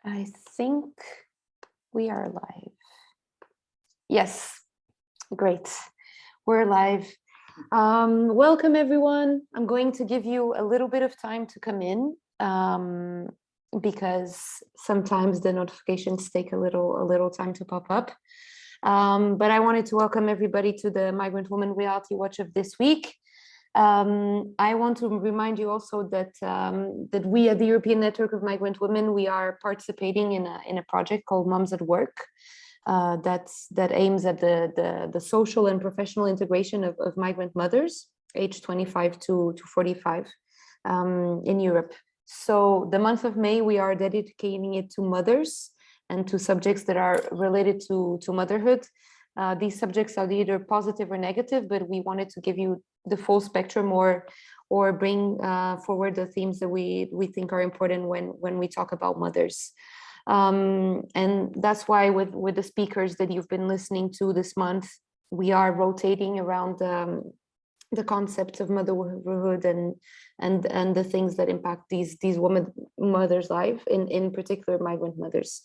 I think we are live. Yes, great. We're live. Welcome everyone. I'm going to give you a little bit of time to come in because sometimes the notifications take a little time to pop up. But I wanted to welcome everybody to the Migrant Woman Reality Watch of this week. I want to remind you also that that we at the European Network of Migrant Women, we are participating in a project called Moms at Work that aims at the social and professional integration of migrant mothers aged 25 to 45 in Europe. So the month of May, we are dedicating it to mothers and to subjects that are related to motherhood. These subjects are either positive or negative, but we wanted to give you the full spectrum or bring forward the themes that we think are important when we talk about mothers. And that's why with the speakers that you've been listening to this month, we are rotating around the concept of motherhood and the things that impact these mothers' life, in particular migrant mothers.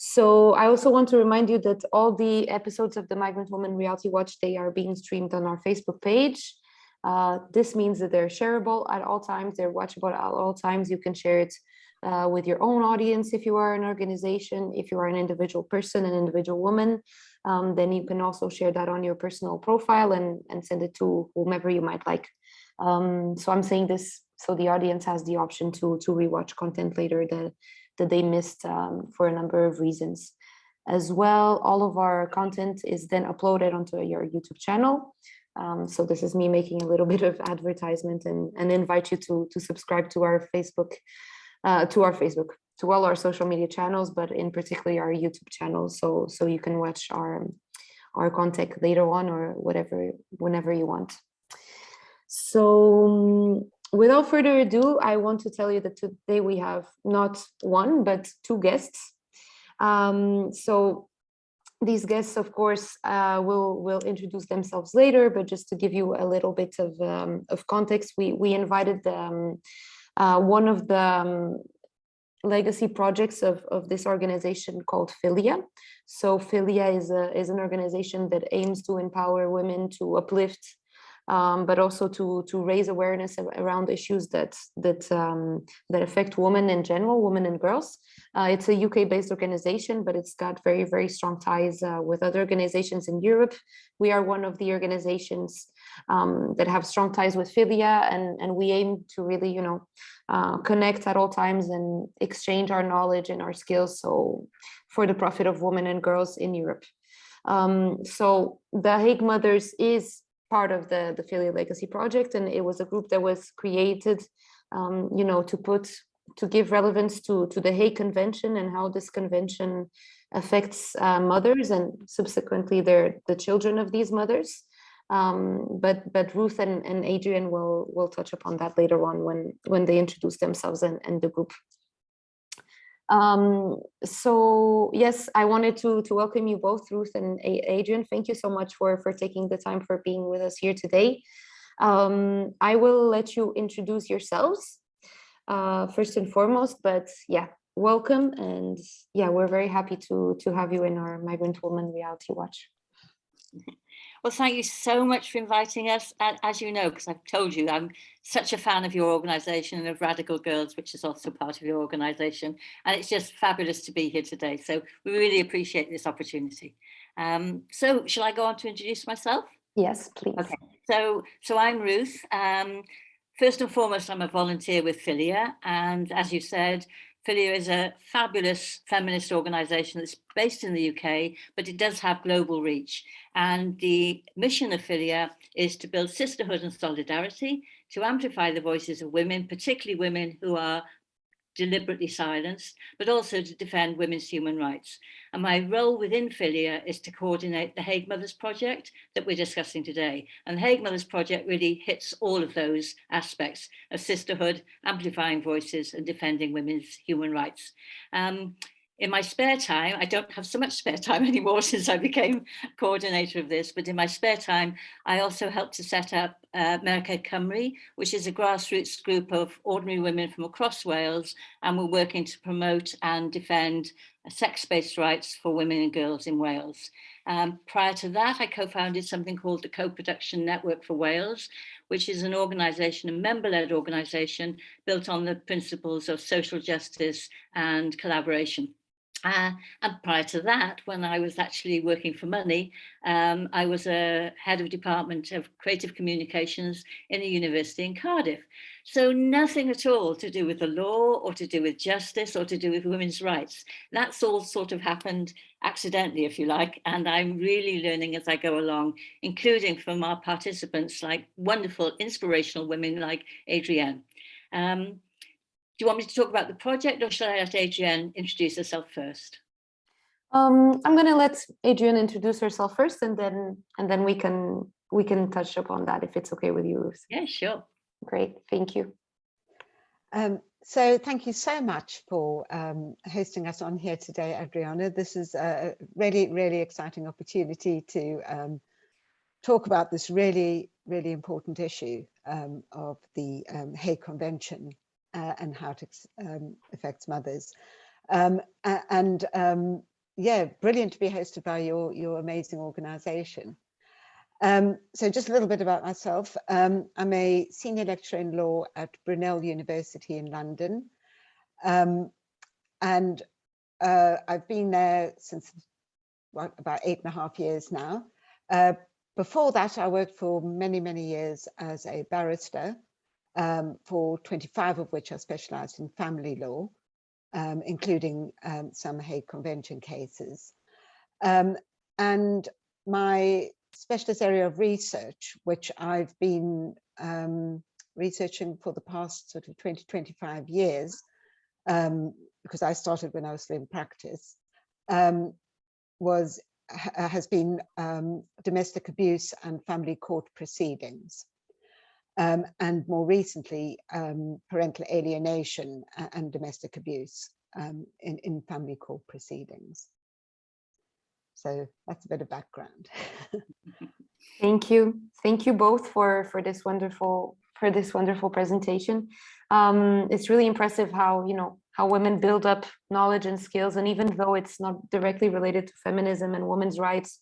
So I also want to remind you that all the episodes of the Migrant Woman Reality Watch, they are being streamed on our Facebook page. This means that they're shareable at all times, they're watchable at all times. You can share it with your own audience if you are an organization, if you are an individual person, an individual woman, then you can also share that on your personal profile and send it to whomever you might like. So I'm saying this so the audience has the option to rewatch content later that they missed for a number of reasons. As well, all of our content is then uploaded onto your YouTube channel. So this is me making a little bit of advertisement and invite you to subscribe to our Facebook, to all our social media channels, but in particular our YouTube channel, so you can watch our content later on or whenever you want. So without further ado, I want to tell you that today we have not one, but two guests. So these guests, of course, will introduce themselves later, but just to give you a little bit of context, we invited one of the legacy projects of this organization called Filia. So Filia is an organization that aims to empower women, to uplift, but also to raise awareness around issues that affect women in general, women and girls. It's a UK-based organization, but it's got very, very strong ties with other organizations in Europe. We are one of the organizations that have strong ties with Filia, and we aim to really, connect at all times and exchange our knowledge and our skills, so for the profit of women and girls in Europe. So the Hague Mothers is part of the Filia Legacy Project, and it was a group that was created, to give relevance to the Hague Convention and how this convention affects mothers and subsequently the children of these mothers. But Ruth and Adrienne will touch upon that later on when they introduce themselves and the group. So yes, I wanted to welcome you both, Ruth and Adrienne. Thank you so much for taking the time, for being with us here today. I will let you introduce yourselves first and foremost, but yeah, welcome. And yeah, we're very happy to have you in our Migrant Woman Reality Watch. Well, thank you so much for inviting us. And as you know, because I've told you, I'm such a fan of your organisation and of Radical Girls, which is also part of your organisation. And it's just fabulous to be here today. So we really appreciate this opportunity. So shall I go on to introduce myself? Yes, please. Okay. So I'm Ruth. First and foremost, I'm a volunteer with Filia. And as you said, Filia is a fabulous feminist organisation that's based in the UK, but it does have global reach. And the mission of Filia is to build sisterhood and solidarity, to amplify the voices of women, particularly women who are deliberately silenced, but also to defend women's human rights. And my role within Filia is to coordinate the Hague Mothers project that we're discussing today. And the Hague Mothers project really hits all of those aspects of sisterhood, amplifying voices and defending women's human rights. in my spare time, I don't have so much spare time anymore since I became coordinator of this, but in my spare time, I also helped to set up Merched Cymru, which is a grassroots group of ordinary women from across Wales, and we're working to promote and defend sex-based rights for women and girls in Wales. Prior to that, I co-founded something called the Co-Production Network for Wales, which is an organisation, a member-led organisation built on the principles of social justice and collaboration. And prior to that, when I was actually working for money, I was a head of department of creative communications in a university in Cardiff. So nothing at all to do with the law or to do with justice or to do with women's rights. That's all sort of happened accidentally, if you like. And I'm really learning as I go along, including from our participants, like wonderful, inspirational women like Adrienne. Do you want me to talk about the project, or shall I let Adrienne introduce herself first? I'm going to let Adrienne introduce herself first, and then we can touch upon that if it's okay with you, Ruth. Yeah, sure. Great, thank you. So thank you so much for hosting us on here today, Adrienne. This is a really, really exciting opportunity to talk about this really, really important issue of the Hague Convention and how it affects mothers. Yeah, brilliant to be hosted by your amazing organization. So just a little bit about myself. I'm a senior lecturer in law at Brunel University in London. And I've been there since about 8.5 years now. Before that, I worked for many, many years as a barrister, for 25 of which I specialized in family law, including some Hague Convention cases. And my specialist area of research, which I've been researching for the past sort of 25 years, because I started when I was still in practice, has been domestic abuse and family court proceedings. And more recently, parental alienation and domestic abuse in family court proceedings. So that's a bit of background. Thank you both for this wonderful presentation. It's really impressive how women build up knowledge and skills, and even though it's not directly related to feminism and women's rights,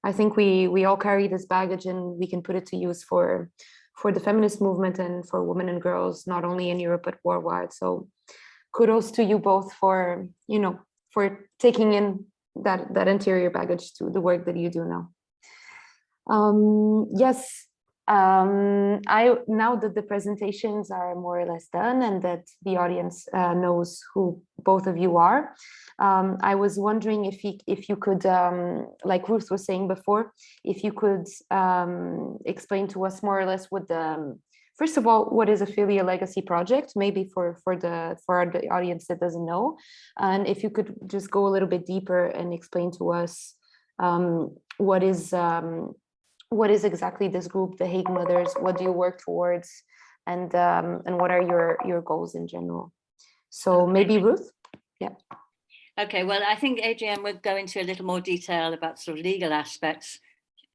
I think we all carry this baggage, and we can put it to use for the feminist movement and for women and girls, not only in Europe but worldwide. So kudos to you both for taking in that interior baggage to the work that you do now. Yes, now that the presentations are more or less done and that the audience knows who both of you are, I was wondering if you could, like Ruth was saying before, if you could explain to us more or less what first of all, what is a Philia Legacy project, maybe for the audience that doesn't know, and if you could just go a little bit deeper and explain to us what is exactly this group, the Hague Mothers, what do you work towards, and what are your goals in general? So maybe Ruth? Yeah. Okay, well, I think Adrienne would go into a little more detail about sort of legal aspects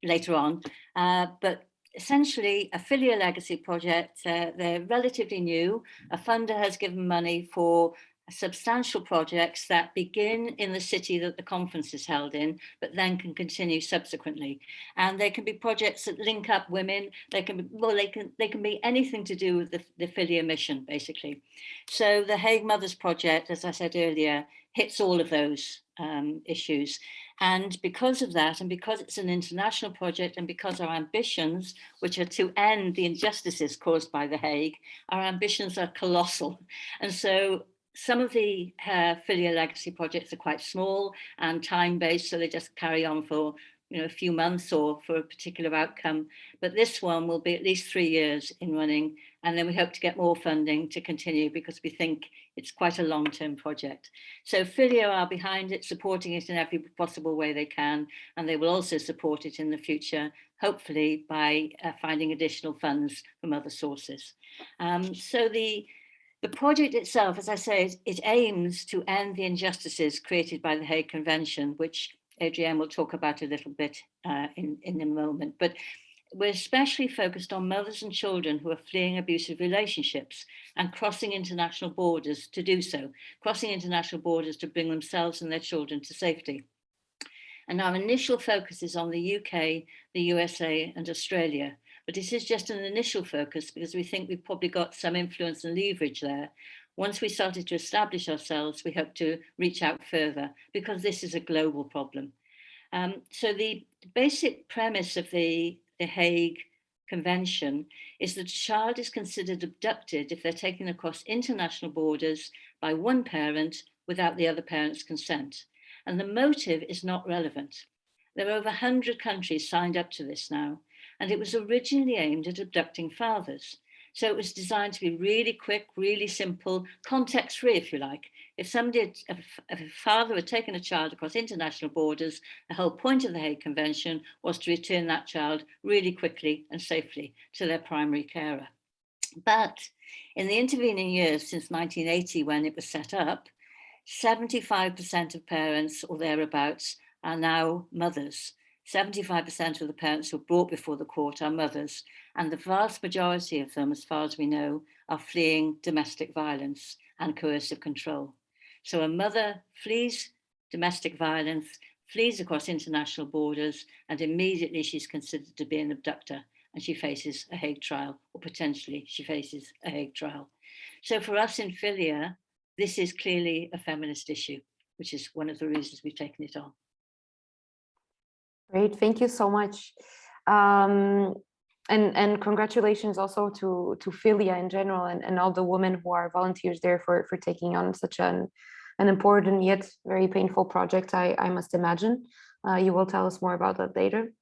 later on, but essentially a Philia Legacy project, they're relatively new. A funder has given money for substantial projects that begin in the city that the conference is held in, but then can continue subsequently. And they can be projects that link up women. They can be anything to do with the Philia mission, basically. So the Hague Mothers project, as I said earlier, hits all of those issues. And because of that, and because it's an international project, and because our ambitions, which are to end the injustices caused by the Hague, our ambitions are colossal. And so some of the Philia Legacy projects are quite small and time-based, so they just carry on for a few months or for a particular outcome. But this one will be at least 3 years in running, and then we hope to get more funding to continue because we think it's quite a long-term project. So Philia are behind it, supporting it in every possible way they can, and they will also support it in the future, hopefully by finding additional funds from other sources. So The project itself, as I say, it aims to end the injustices created by the Hague Convention, which Adrienne will talk about a little bit in a moment. But we're especially focused on mothers and children who are fleeing abusive relationships and crossing international borders to do so, crossing international borders to bring themselves and their children to safety. And our initial focus is on the UK, the USA and Australia. But it is just an initial focus because we think we've probably got some influence and leverage there. Once we started to establish ourselves, we hope to reach out further because this is a global problem. So the basic premise of the Hague Convention is that a child is considered abducted if they're taken across international borders by one parent without the other parent's consent. And the motive is not relevant. There are over 100 countries signed up to this now, and it was originally aimed at abducting fathers. So it was designed to be really quick, really simple, context-free, if you like. If somebody, if a father had taken a child across international borders, the whole point of the Hague Convention was to return that child really quickly and safely to their primary carer. But in the intervening years since 1980, when it was set up, 75% of parents or thereabouts are now mothers. 75% of the parents who are brought before the court are mothers, and the vast majority of them, as far as we know, are fleeing domestic violence and coercive control. So a mother flees domestic violence, flees across international borders, and immediately she's considered to be an abductor, and she faces a Hague trial, or potentially she faces a Hague trial. So for us in Filia, this is clearly a feminist issue, which is one of the reasons we've taken it on. Great, thank you so much. And congratulations also to Filia in general and all the women who are volunteers there for taking on such an important yet very painful project, I must imagine. You will tell us more about that later.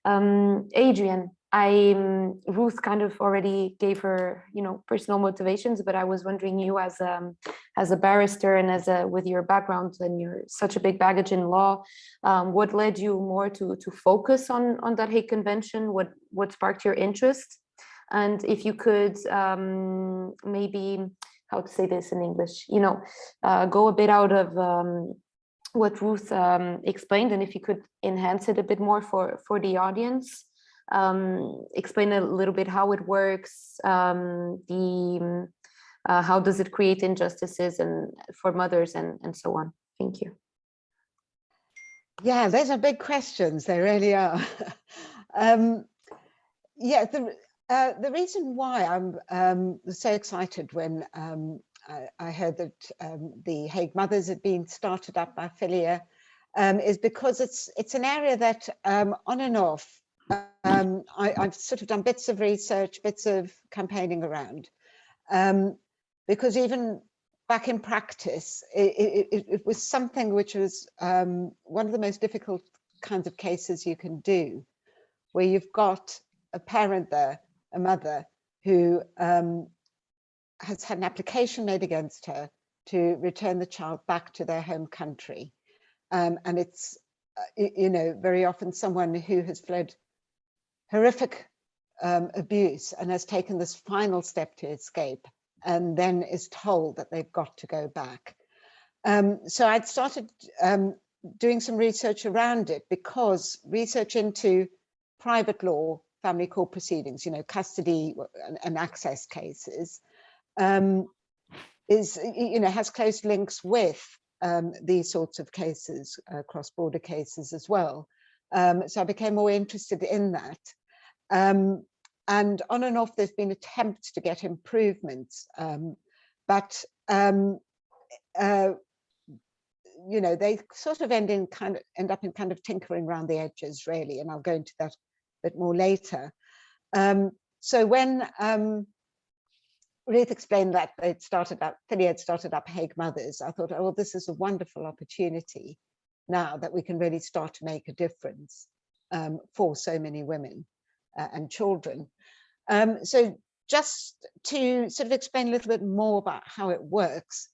Adrienne, Ruth kind of already gave her, personal motivations, but I was wondering, you as a barrister and with your background and your such a big baggage in law, what led you more to focus on that Hague Convention? What sparked your interest? And if you could maybe, how to say this in English, go a bit out of what Ruth explained, and if you could enhance it a bit more for the audience. Explain a little bit how it works, how does it create injustices and for mothers and so on. Thank you. Yeah, those are big questions. They really are. Yeah, the reason why I'm so excited when I heard that the Hague Mothers had been started up by Filia is because it's an area that on and off I've sort of done bits of research, bits of campaigning around, because even back in practice, it was something which was one of the most difficult kinds of cases you can do, where you've got a parent there, a mother, who has had an application made against her to return the child back to their home country. And it's, very often someone who has fled horrific abuse and has taken this final step to escape and then is told that they've got to go back. So I'd started doing some research around it, because research into private law, family court proceedings, custody and access cases is, has close links with these sorts of cases, cross-border cases as well. So I became more interested in that. And on and off, there's been attempts to get improvements, but they sort of end up in kind of tinkering around the edges, really, and I'll go into that a bit more later. So when Ruth explained that Filia had started up Hague Mothers, I thought, oh, this is a wonderful opportunity now that we can really start to make a difference for so many women and children. So just to sort of explain a little bit more about how it works,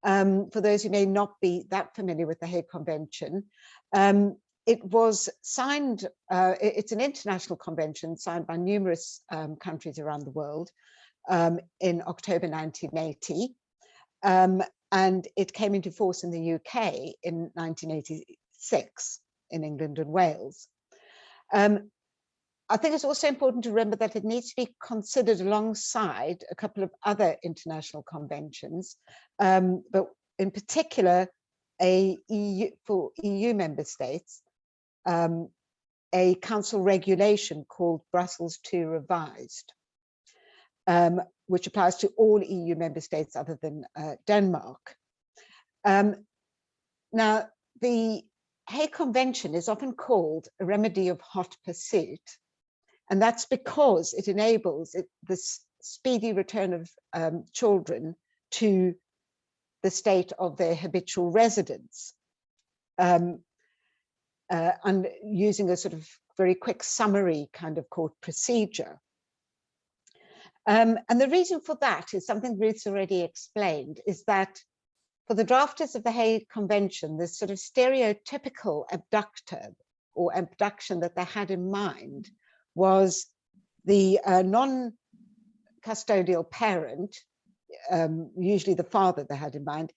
for those who may not be that familiar with the Hague Convention, it was signed, it's an international convention signed by numerous countries around the world. in October 1980. And it came into force in the UK in 1986 in England and Wales. I think it's also important to remember that it needs to be considered alongside a couple of other international conventions, but in particular, for EU member states, a council regulation called Brussels II Revised, which applies to all EU member states other than Denmark. Now, the Hague Convention is often called a remedy of hot pursuit, and that's because it enables the speedy return of children to the state of their habitual residence, and using a sort of very quick summary kind of court procedure. And the reason for that is something Ruth's already explained, is that for the drafters of the Hague Convention, this sort of stereotypical abductor or abduction that they had in mind was the non-custodial parent, usually the father they had in mind,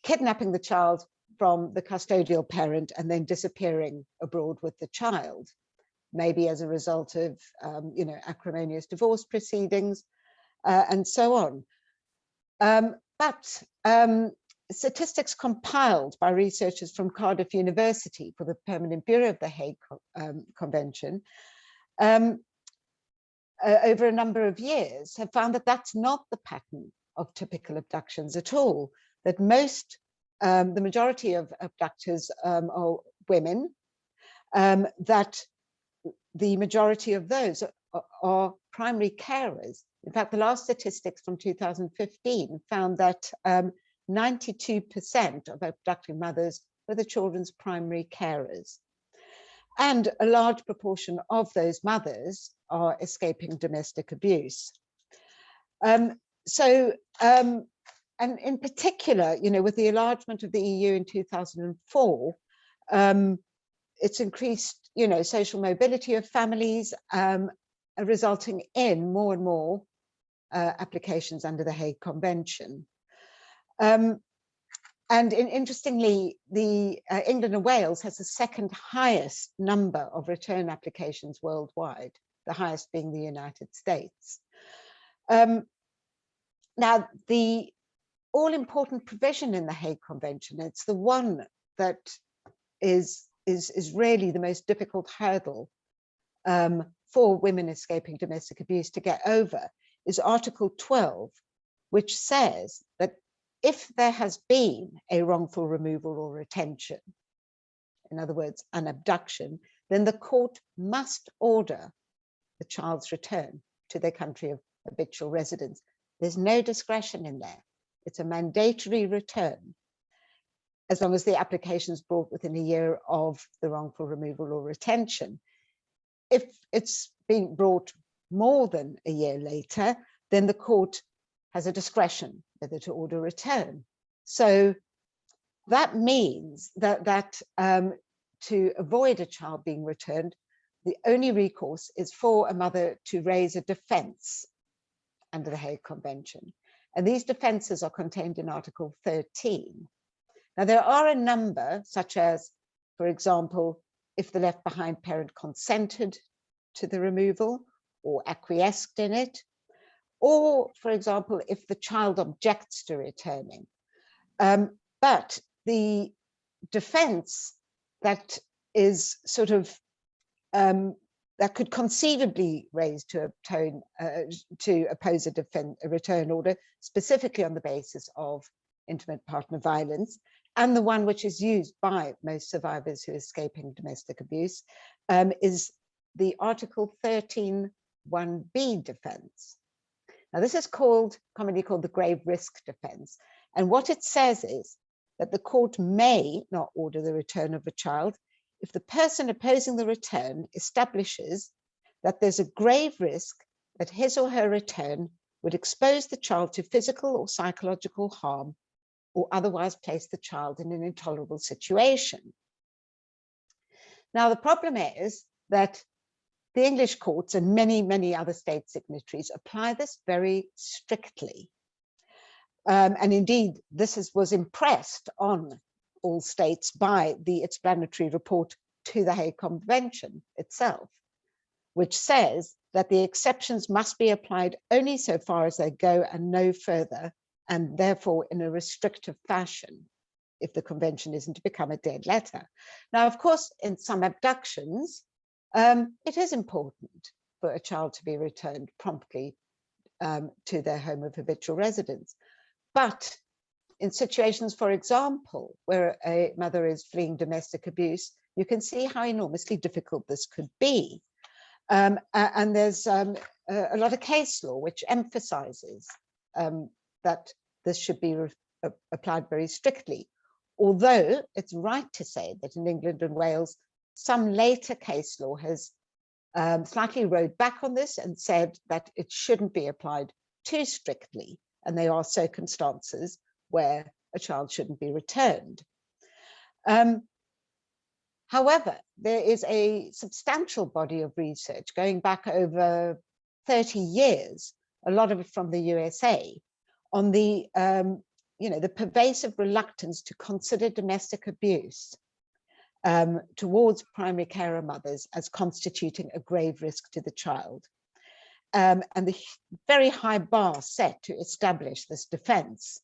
kidnapping the child from the custodial parent and then disappearing abroad with the child, maybe as a result of acrimonious divorce proceedings and so on. But statistics compiled by researchers from Cardiff University for the Permanent Bureau of the Hague Convention over a number of years have found that that's not the pattern of typical abductions at all, that the majority of abductors are women, that the majority of those are primary carers. In fact, the last statistics from 2015 found that 92% of abducting mothers were the children's primary carers. And a large proportion of those mothers are escaping domestic abuse. And in particular, with the enlargement of the EU in 2004, it's increased, social mobility of families, resulting in more and more applications under the Hague Convention. And interestingly, England and Wales has the second highest number of return applications worldwide, the highest being the United States. Now, the all-important provision in the Hague Convention, it's the one that is really the most difficult hurdle for women escaping domestic abuse to get over, is Article 12, which says that if there has been a wrongful removal or retention, in other words, an abduction, then the court must order the child's return to their country of habitual residence. There's no discretion in there. It's a mandatory return, as long as the application is brought within a year of the wrongful removal or retention. If it's been brought more than a year later, then the court has a discretion whether to order return. So that means that to avoid a child being returned, the only recourse is for a mother to raise a defense under the Hague Convention. And these defenses are contained in Article 13. Now, there are a number, such as, for example, if the left behind parent consented to the removal or acquiesced in it, or, for example, if the child objects to returning. But the defense that is sort of, that could conceivably raise to oppose a return order, specifically on the basis of intimate partner violence, and the one which is used by most survivors who are escaping domestic abuse, is the Article 13 1B defense. Now, this is commonly called the grave risk defense. And what it says is that the court may not order the return of a child if the person opposing the return establishes that there's a grave risk that his or her return would expose the child to physical or psychological harm or otherwise place the child in an intolerable situation. Now, the problem is that the English courts and many, many other state signatories apply this very strictly. And indeed, this was impressed on all states by the explanatory report to the Hague Convention itself, which says that the exceptions must be applied only so far as they go and no further, and therefore in a restrictive fashion, if the convention isn't to become a dead letter. Now, of course, in some abductions, it is important for a child to be returned promptly to their home of habitual residence. But in situations, for example, where a mother is fleeing domestic abuse, you can see how enormously difficult this could be. And there's a lot of case law which emphasizes that this should be applied very strictly. Although it's right to say that in England and Wales, some later case law has slightly rode back on this and said that it shouldn't be applied too strictly. And there are circumstances where a child shouldn't be returned. However, there is a substantial body of research going back over 30 years, a lot of it from the USA, on the the pervasive reluctance to consider domestic abuse towards primary carer mothers as constituting a grave risk to the child. And the very high bar set to establish this defense.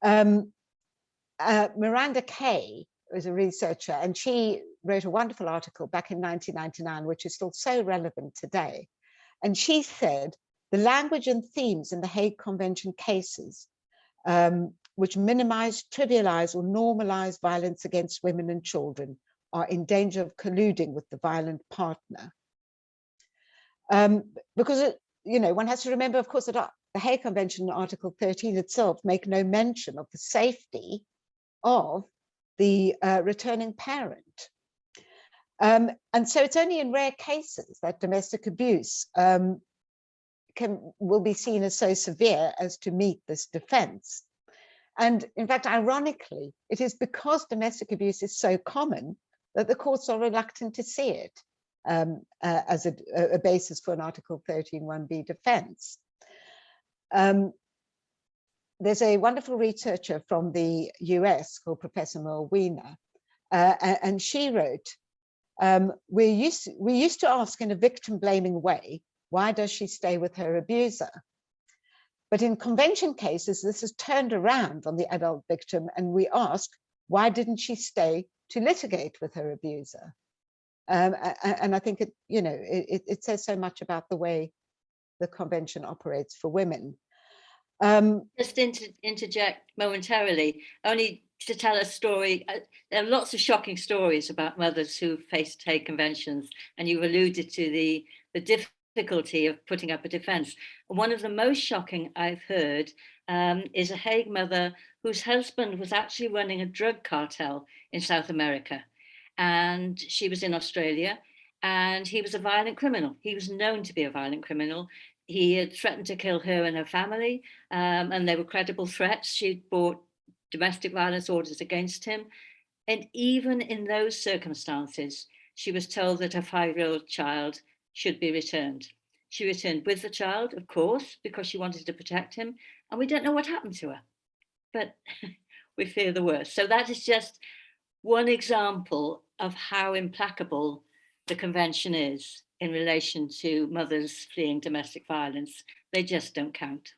Miranda Kay was a researcher, and she wrote a wonderful article back in 1999, which is still so relevant today. And she said, the language and themes in the Hague Convention cases, which minimize, trivialize, or normalize violence against women and children, are in danger of colluding with the violent partner. Because one has to remember, of course, that the Hague Convention, Article 13 itself, make no mention of the safety of the returning parent. And so it's only in rare cases that domestic abuse will be seen as so severe as to meet this defense. And in fact, ironically, it is because domestic abuse is so common that the courts are reluctant to see it as a basis for an Article 13(1)(b) defense. There's a wonderful researcher from the US called Professor Merle Weiner, and she wrote, we used to ask in a victim-blaming way, why does she stay with her abuser? But in convention cases, this is turned around on the adult victim, and we ask, why didn't she stay to litigate with her abuser? And I think it says so much about the way the convention operates for women. Just interject momentarily, only to tell a story. There are lots of shocking stories about mothers who faced Hague Conventions, and you've alluded to the difficulty of putting up a defense. One of the most shocking I've heard is a Hague mother whose husband was actually running a drug cartel in South America. And she was in Australia, and he was a violent criminal. He was known to be a violent criminal. He had threatened to kill her and her family, and they were credible threats. She'd brought domestic violence orders against him. And even in those circumstances, she was told that her 5-year-old child should be returned. She returned with the child, of course, because she wanted to protect him. And we don't know what happened to her, but we fear the worst. So that is just one example of how implacable the convention is in relation to mothers fleeing domestic violence. They just don't count.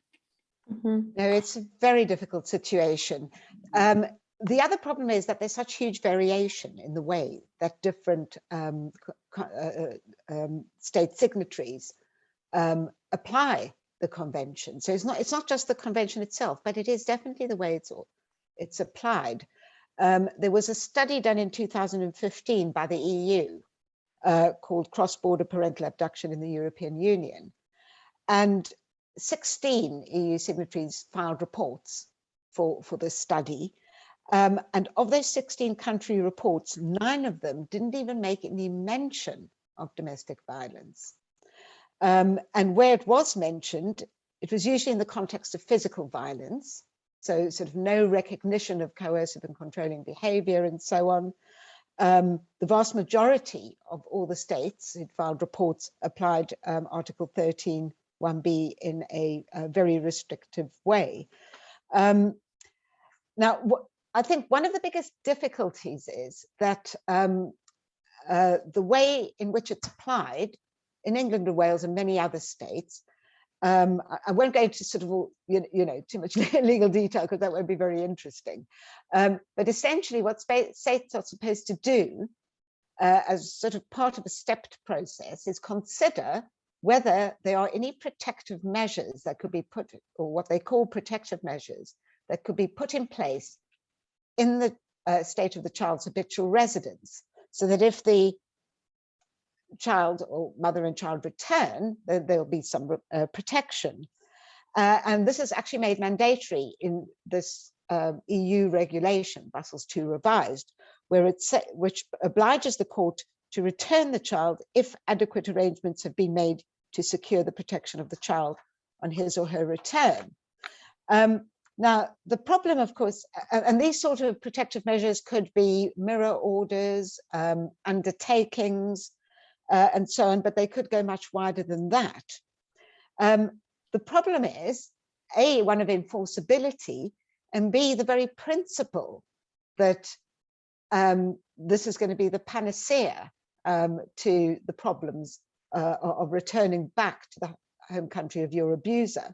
No, it's a very difficult situation. The other problem is that there's such huge variation in the way that different state signatories apply the convention. So it's not just the convention itself, but it is definitely the way it's applied. There was a study done in 2015 by the EU called Cross-Border Parental Abduction in the European Union. And 16 EU signatories filed reports for this study. And of those 16 country reports, 9 of them didn't even make any mention of domestic violence. And where it was mentioned, it was usually in the context of physical violence. So sort of no recognition of coercive and controlling behavior and so on. the vast majority of all the states who filed reports applied Article 13(1)(b) in a very restrictive way. Now, I think one of the biggest difficulties is that the way in which it's applied in England and Wales and many other states, I won't go into sort of too much legal detail because that won't be very interesting. But essentially, what states are supposed to do as sort of part of a stepped process is consider whether there are any protective measures that could be put, or what they call protective measures, that could be put in place in the state of the child's habitual residence, so that if the child or mother and child return, there'll be some protection. And this is actually made mandatory in this EU regulation, Brussels II revised, where which obliges the court to return the child if adequate arrangements have been made to secure the protection of the child on his or her return. Now, the problem, of course, and these sort of protective measures could be mirror orders, undertakings, and so on, but they could go much wider than that. The problem is, A, one of enforceability, and B, the very principle that this is going to be the panacea to the problems of returning back to the home country of your abuser.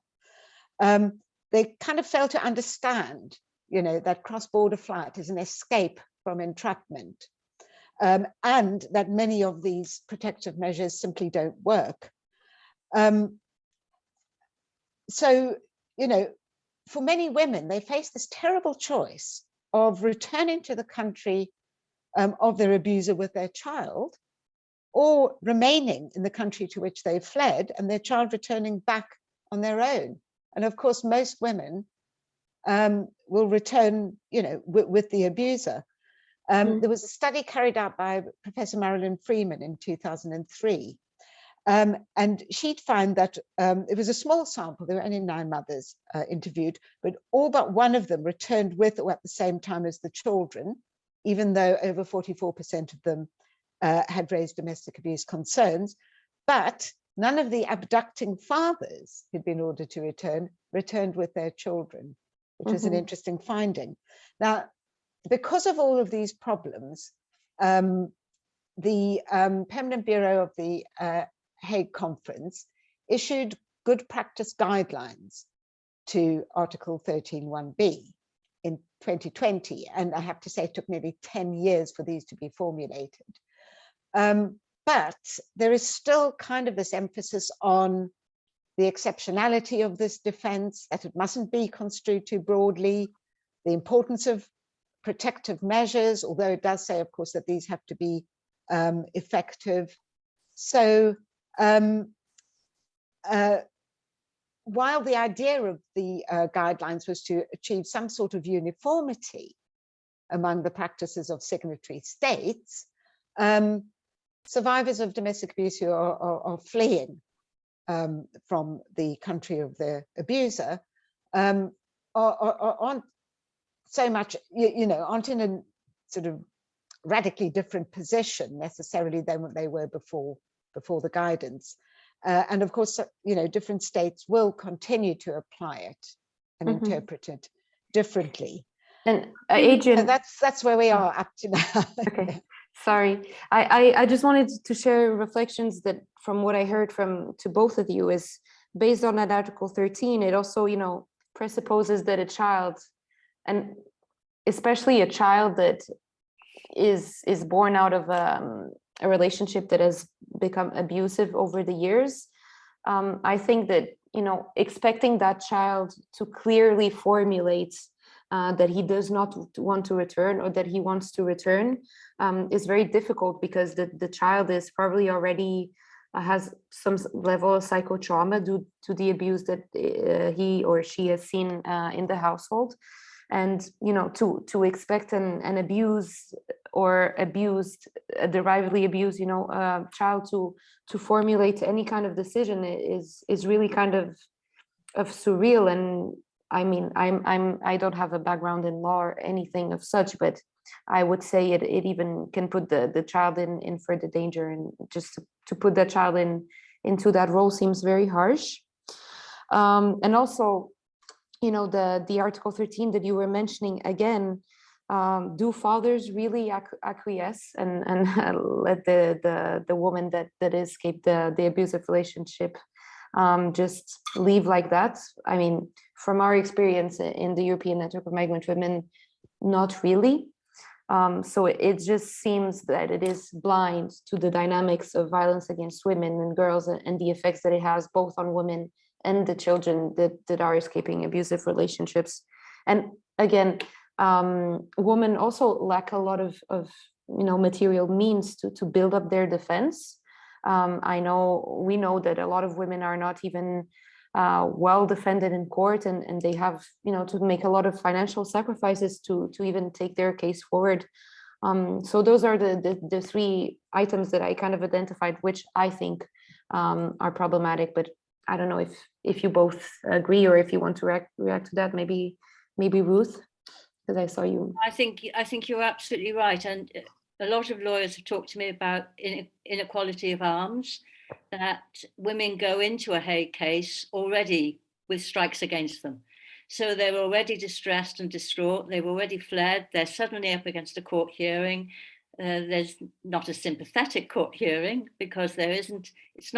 They kind of fail to understand, that cross-border flight is an escape from entrapment, and that many of these protective measures simply don't work. So, for many women, they face this terrible choice of returning to the country of their abuser with their child, or remaining in the country to which they fled and their child returning back on their own. And of course, most women will return, with the abuser. There was a study carried out by Professor Marilyn Freeman in 2003. And she'd found that it was a small sample, there were only 9 mothers interviewed, but all but one of them returned with or at the same time as the children, even though over 44% of them had raised domestic abuse concerns. But none of the abducting fathers who'd been ordered to return returned with their children, which was an interesting finding. Now, because of all of these problems, the Permanent Bureau of the Hague Conference issued good practice guidelines to Article 13(1)(b) in 2020. And I have to say it took nearly 10 years for these to be formulated. But there is still kind of this emphasis on the exceptionality of this defense, that it mustn't be construed too broadly, the importance of protective measures, although it does say, of course, that these have to be effective. So while the idea of the guidelines was to achieve some sort of uniformity among the practices of signatory states, survivors of domestic abuse who are fleeing from the country of their abuser aren't so much, aren't in a sort of radically different position necessarily than what they were before the guidance. And of course, different states will continue to apply it and interpret it differently. And Adrienne, that's where we are up to now. Okay, sorry. I just wanted to share reflections that from what I heard to both of you is based on that Article 13. It also, presupposes that a child, and especially a child that is born out of a relationship that has become abusive over the years. I think that, expecting that child to clearly formulate that he does not want to return or that he wants to return is very difficult, because the child is probably already has some level of psychotrauma due to the abuse that he or she has seen in the household. And to expect an abused or abused, a derivatively abused, child to formulate any kind of decision is really kind of surreal. And I mean, I don't have a background in law or anything of such, but I would say it even can put the child in further danger, and just to put that child into that role seems very harsh. And also, you know, the Article 13 that you were mentioning again, do fathers really acquiesce and let the woman that escaped the abusive relationship just leave like that? I mean, from our experience in the European Network of Migrant Women, not really. So it just seems that it is blind to the dynamics of violence against women and girls, and the effects that it has both on women and the children that are escaping abusive relationships. And again, women also lack a lot of you know, material means to build up their defense. We know that a lot of women are not even well defended in court, and they have, you know, to make a lot of financial sacrifices to even take their case forward. So those are the three items that I kind of identified, which I think are problematic. But I don't know if you both agree, or if you want to react to that. Maybe Ruth, because I saw you. I think you're absolutely right, and a lot of lawyers have talked to me about inequality of arms, that women go into a Hague case already with strikes against them. So they're already distressed and distraught. They've already fled. They're suddenly up against a court hearing. There's not a sympathetic court hearing, because there isn't. It's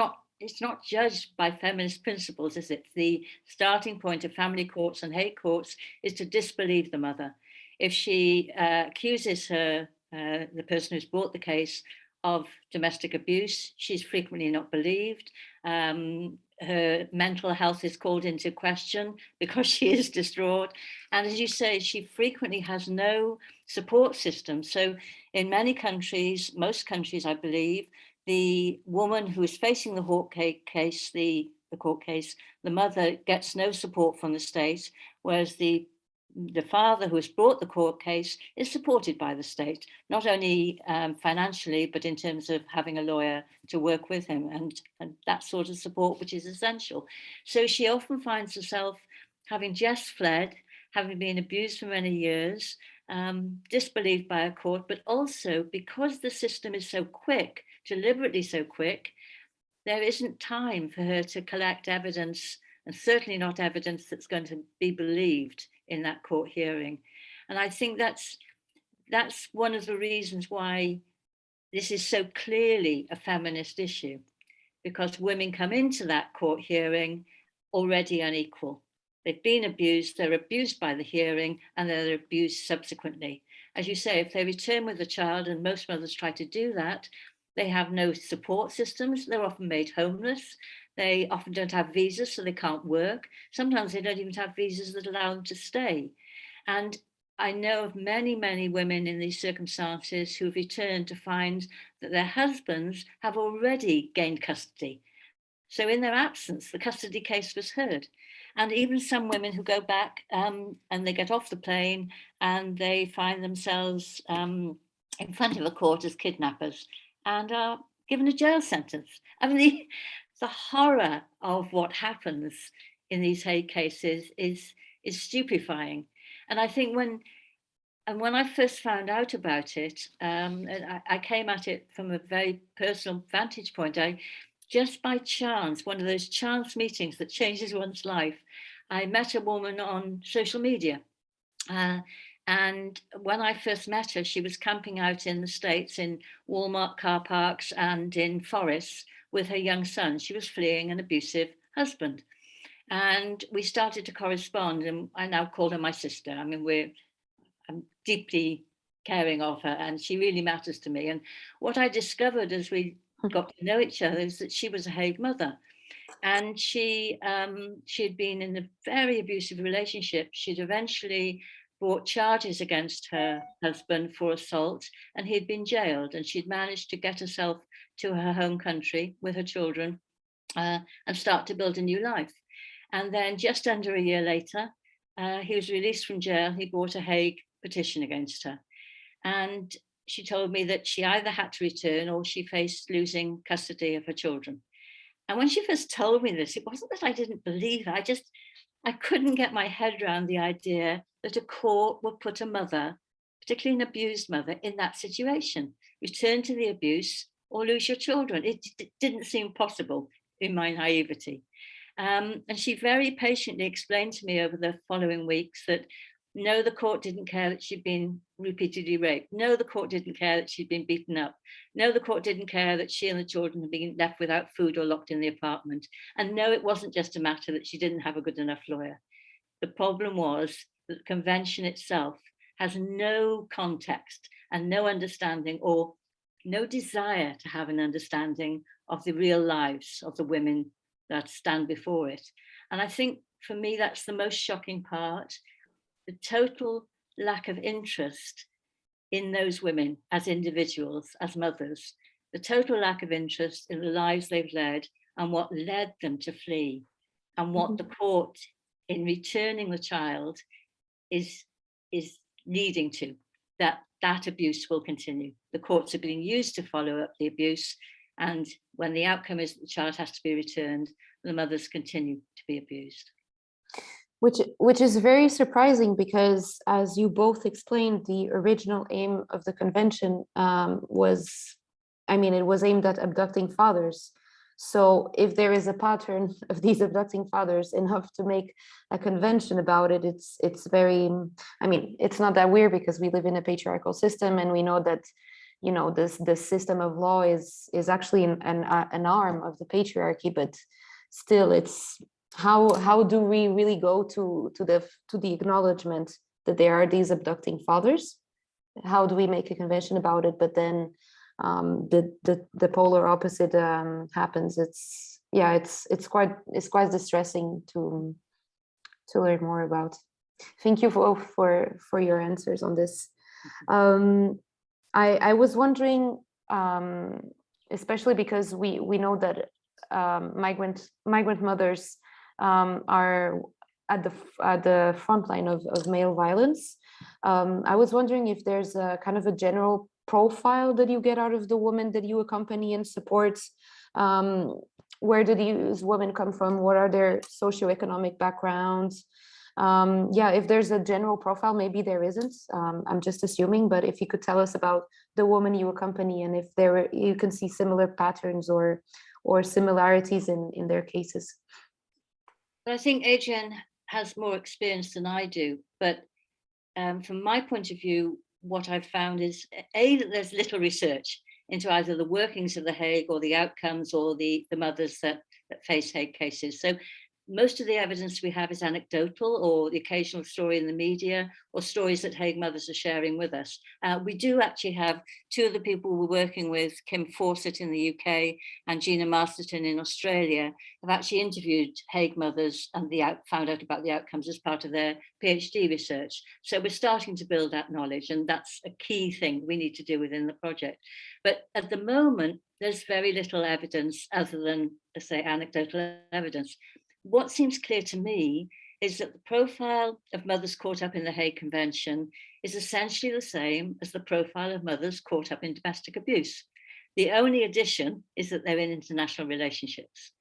not judged by feminist principles, is it? The starting point of family courts and Hague courts is to disbelieve the mother. If she accuses the person who's brought the case of domestic abuse, she's frequently not believed. Her mental health is called into question because she is distraught. And as you say, she frequently has no support system. So in many countries, most countries, I believe, the woman who is facing the court case, the mother gets no support from the state, whereas the father who has brought the court case is supported by the state, not only financially, but in terms of having a lawyer to work with him, and that sort of support, which is essential. So she often finds herself having just fled, having been abused for many years, disbelieved by a court, but also because the system is so quick, deliberately so quick, there isn't time for her to collect evidence, and certainly not evidence that's going to be believed in that court hearing. And I think that's one of the reasons why this is so clearly a feminist issue, because women come into that court hearing already unequal. They've been abused, they're abused by the hearing, and they're abused subsequently. As you say, if they return with a child, and most mothers try to do that, they have no support systems. They're often made homeless. They often don't have visas, so they can't work. Sometimes they don't even have visas that allow them to stay. And I know of many, many women in these circumstances who've returned to find that their husbands have already gained custody. So in their absence, the custody case was heard. And even some women who go back and they get off the plane and they find themselves in front of a court as kidnappers and are given a jail sentence. I mean, the horror of what happens in these Hague cases is stupefying. And I think when I first found out about it, and I came at it from a very personal vantage point. Just by chance, one of those chance meetings that changes one's life, I met a woman on social media. And when I first met her, she was camping out in the States in Walmart car parks and in forests with her young son. She was fleeing an abusive husband. And we started to correspond, and I now call her my sister. I mean, I'm deeply caring of her, and she really matters to me. And what I discovered as we got to know each other is that she was a Hague mother. And she had been in a very abusive relationship. She'd eventually brought charges against her husband for assault, and he'd been jailed, and she'd managed to get herself to her home country with her children and start to build a new life. And then just under a year later, he was released from jail. He brought a Hague petition against her. And she told me that she either had to return or she faced losing custody of her children. And when she first told me this, it wasn't that I didn't believe her. I couldn't get my head around the idea that a court would put a mother, particularly an abused mother, in that situation. Return to the abuse or lose your children. It didn't seem possible in my naivety. And she very patiently explained to me over the following weeks that no, the court didn't care that she'd been repeatedly raped. No, the court didn't care that she'd been beaten up. No, the court didn't care that she and the children had been left without food or locked in the apartment. And no, it wasn't just a matter that she didn't have a good enough lawyer. The problem was that the convention itself has no context and no understanding or no desire to have an understanding of the real lives of the women that stand before it. And I think for me, that's the most shocking part. The total lack of interest in those women as individuals, as mothers, the total lack of interest in the lives they've led and what led them to flee, and what the court, in returning the child, is leading to, that abuse will continue. The courts are being used to follow up the abuse, and when the outcome is that the child has to be returned, the mothers continue to be abused. Which is very surprising, because as you both explained, the original aim of the convention was, I mean, it was aimed at abducting fathers. So if there is a pattern of these abducting fathers enough to make a convention about it, it's very, I mean, it's not that weird, because we live in a patriarchal system, and we know that, you know, this system of law is actually an arm of the patriarchy, but still it's, how do we really go to the acknowledgement that there are these abducting fathers? How do we make a convention about it? But then the polar opposite happens. It's quite distressing to learn more about. Thank you for your answers on this. I was wondering, especially because we know that migrant mothers are at the front line of male violence. I was wondering if there's a kind of a general profile that you get out of the women that you accompany and support. Where do these women come from? What are their socioeconomic backgrounds? If there's a general profile, maybe there isn't. I'm just assuming, but if you could tell us about the woman you accompany, and if you can see similar patterns or similarities in their cases. I think Adrienne has more experience than I do, but from my point of view, what I've found is that there's little research into either the workings of the Hague or the outcomes or the mothers that face Hague cases. So most of the evidence we have is anecdotal, or the occasional story in the media, or stories that Hague Mothers are sharing with us. We do actually have two of the people we're working with, Kim Fawcett in the UK and Gina Masterton in Australia, have actually interviewed Hague Mothers and found out about the outcomes as part of their PhD research. So we're starting to build that knowledge, and that's a key thing we need to do within the project. But at the moment, there's very little evidence other than, let's say, anecdotal evidence. What seems clear to me is that the profile of mothers caught up in the Hague Convention is essentially the same as the profile of mothers caught up in domestic abuse. The only addition is that they're in international relationships.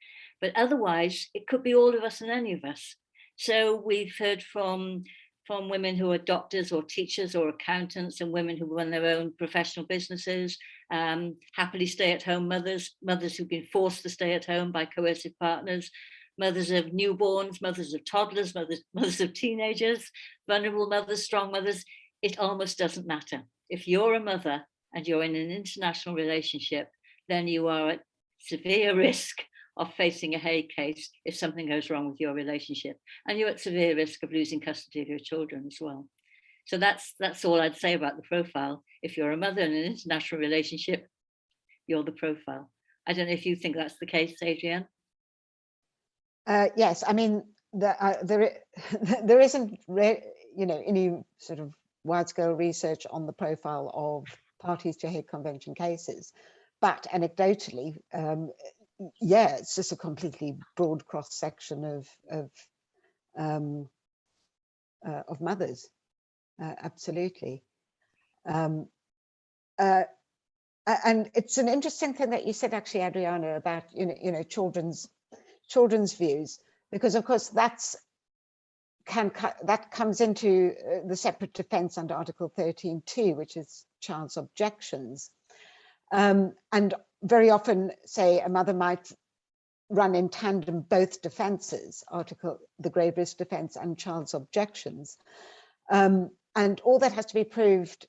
But otherwise, it could be all of us and any of us. So we've heard from women who are doctors or teachers or accountants, and women who run their own professional businesses, happily stay-at-home mothers who've been forced to stay at home by coercive partners, mothers of newborns, mothers of toddlers, mothers of teenagers, vulnerable mothers, strong mothers. It almost doesn't matter. If you're a mother and you're in an international relationship, then you are at severe risk of facing a Hague case if something goes wrong with your relationship. And you're at severe risk of losing custody of your children as well. So that's all I'd say about the profile. If you're a mother in an international relationship, you're the profile. I don't know if you think that's the case, Adrienne. Yes, I mean, there isn't any sort of wide-scale research on the profile of parties to Hague Convention cases, but anecdotally, it's just a completely broad cross-section of mothers, absolutely. And it's an interesting thing that you said, actually, Adriana, about children's views, because of course that's that comes into the separate defence under Article 13.2, which is child's objections. And very often, say, a mother might run in tandem both defences, the grave risk defence and child's objections. And all that has to be proved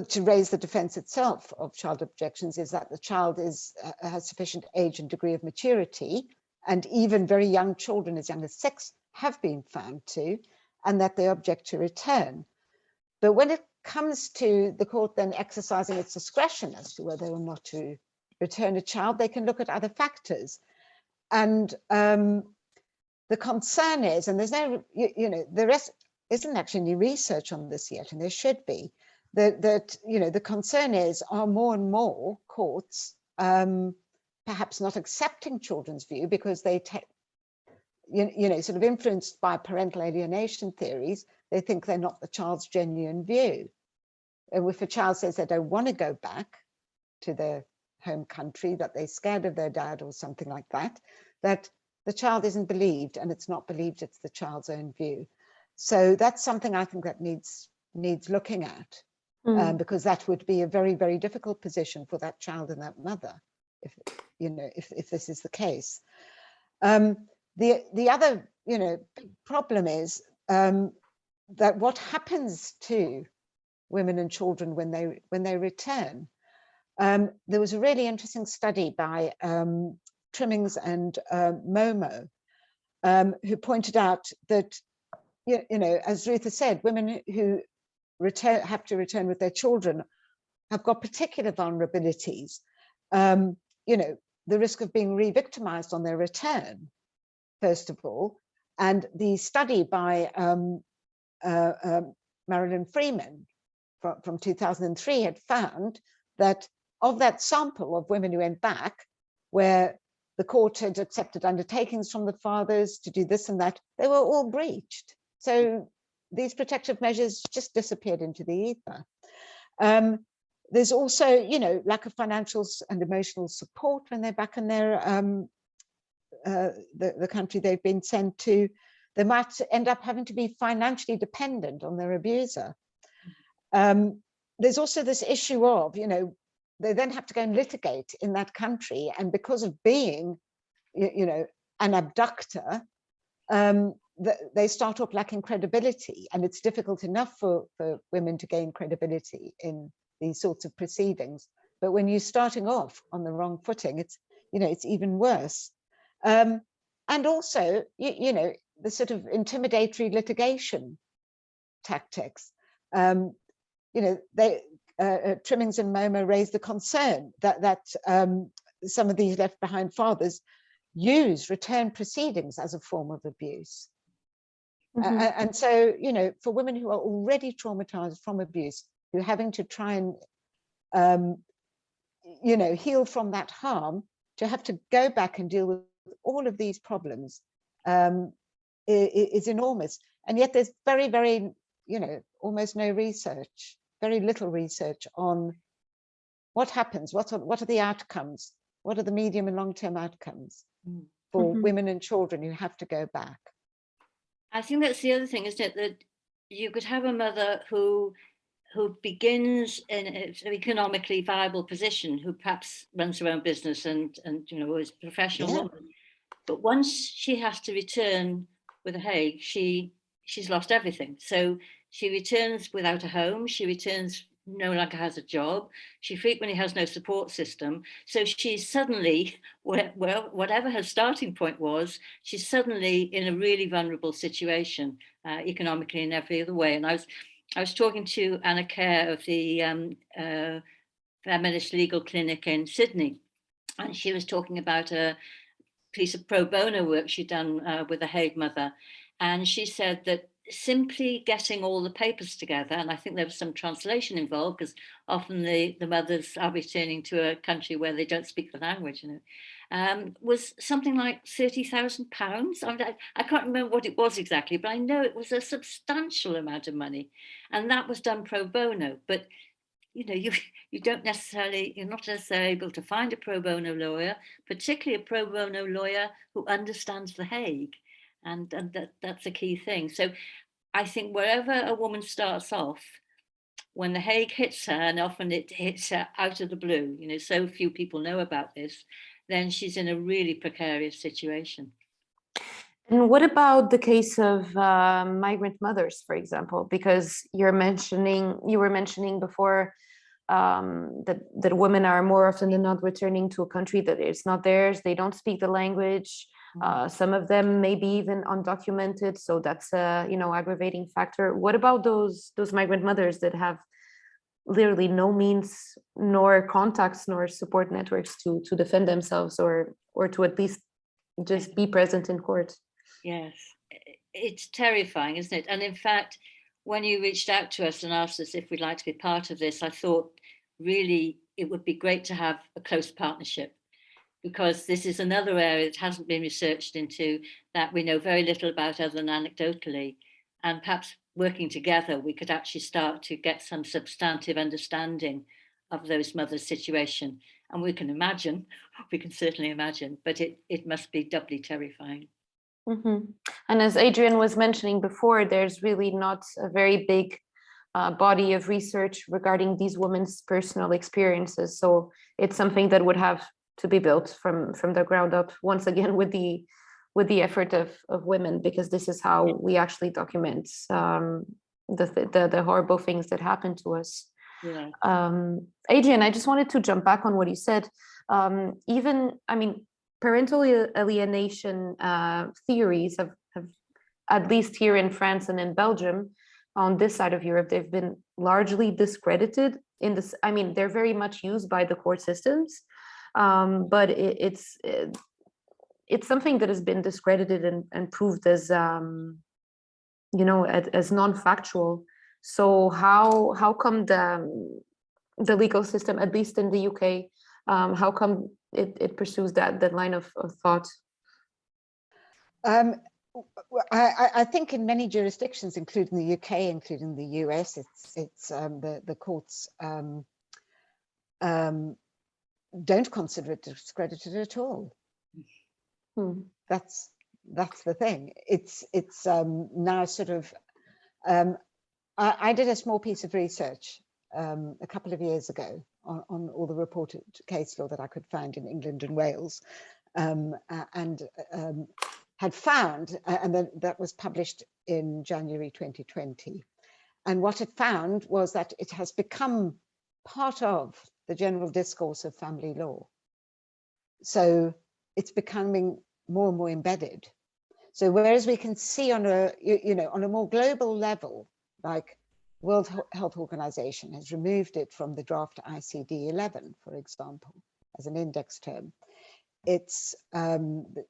to raise the defence itself of child objections is that the child has sufficient age and degree of maturity, and even very young children as young as 6 have been found to, and that they object to return. But when it comes to the court then exercising its discretion as to whether or not to return a child, they can look at other factors. And the concern is, and there's no, there isn't actually any research on this yet, and there should be, that the concern is, are more and more courts perhaps not accepting children's view because they sort of influenced by parental alienation theories, they think they're not the child's genuine view. And if a child says they don't want to go back to their home country, that they're scared of their dad or something like that, that the child isn't believed, and it's not believed it's the child's own view. So that's something I think that needs looking at, because that would be a very, very difficult position for that child and that mother, if this is the case. The other big problem is that what happens to women and children when they return. There was a really interesting study by Trimmings and Momo, who pointed out that, as Ruth has said, women who have to return with their children have got particular vulnerabilities. The risk of being re-victimized on their return, first of all. And the study by Marilyn Freeman from 2003 had found that of that sample of women who went back, where the court had accepted undertakings from the fathers to do this and that, they were all breached. So these protective measures just disappeared into the ether. There's also, lack of financial and emotional support when they're back in their the country they've been sent to. They might end up having to be financially dependent on their abuser. There's also this issue of, they then have to go and litigate in that country, and because of being, an abductor, they start off lacking credibility, and it's difficult enough for women to gain credibility in these sorts of proceedings. But when you're starting off on the wrong footing, it's even worse. And also, the sort of intimidatory litigation tactics. Trimmings and Momo raised the concern that some of these left behind fathers use return proceedings as a form of abuse. And so, for women who are already traumatized from abuse, who are having to try and, heal from that harm, to have to go back and deal with all of these problems is enormous. And yet there's very, very, almost no research, very little research on what happens, what are the outcomes, what are the medium and long-term outcomes for women and children who have to go back. I think that's the other thing, isn't it, that you could have a mother who begins in an economically viable position, who perhaps runs her own business and is a professional woman. But once she has to return with a Hague, she's lost everything. So she returns without a home. She returns no longer has a job. She frequently has no support system. So she's suddenly, whatever her starting point was, she's suddenly in a really vulnerable situation, economically and every other way. And I was talking to Anna Kerr of the Feminist Legal Clinic in Sydney, and she was talking about a piece of pro bono work she'd done with a Hague mother. And she said that simply getting all the papers together, and I think there was some translation involved, because often the mothers are returning to a country where they don't speak the language, was something like £30,000. I can't remember what it was exactly, but I know it was a substantial amount of money, and that was done pro bono. But you're not necessarily able to find a pro bono lawyer, particularly a pro bono lawyer who understands the Hague. and that's a key thing. So I think wherever a woman starts off, when the Hague hits her, and often it hits her out of the blue, you know, so few people know about this, then she's in a really precarious situation. And what about the case of migrant mothers, for example? Because you were mentioning before that women are more often than not returning to a country that is not theirs. They don't speak the language. Some of them may be even undocumented, so that's a aggravating factor. What about those migrant mothers that have literally no means, nor contacts, nor support networks to defend themselves, or to at least just be present in court? Yes, it's terrifying, isn't it? And in fact, when you reached out to us and asked us if we'd like to be part of this, I thought really it would be great to have a close partnership, because this is another area that hasn't been researched into, that we know very little about other than anecdotally. And perhaps working together, we could actually start to get some substantive understanding of those mothers' situation. And we can certainly imagine, but it must be doubly terrifying. Mm-hmm. And as Adrienne was mentioning before, there's really not a very big body of research regarding these women's personal experiences. So it's something that would have to be built from the ground up, once again, with the effort of women, because this is how we actually document the horrible things that happen to us. Yeah. Adrienne, I just wanted to jump back on what you said. Parental alienation theories have, at least here in France and in Belgium, on this side of Europe, they've been largely discredited in this. I mean, they're very much used by the court systems, but it's something that has been discredited and proved as as non-factual. So how come the legal system, at least in the UK, how come it pursues that line of thought? I think in many jurisdictions, including the UK, including the US, it's the courts don't consider it discredited at all. That's the thing. It's now sort of. I did a small piece of research a couple of years ago on all the reported case law that I could find in England and Wales, and had found, and then that was published in January 2020. And what it found was that it has become part of the general discourse of family law. So it's becoming more and more embedded. So whereas we can see on a more global level, like World Health Organization has removed it from the draft ICD-11, for example, as an index term. It's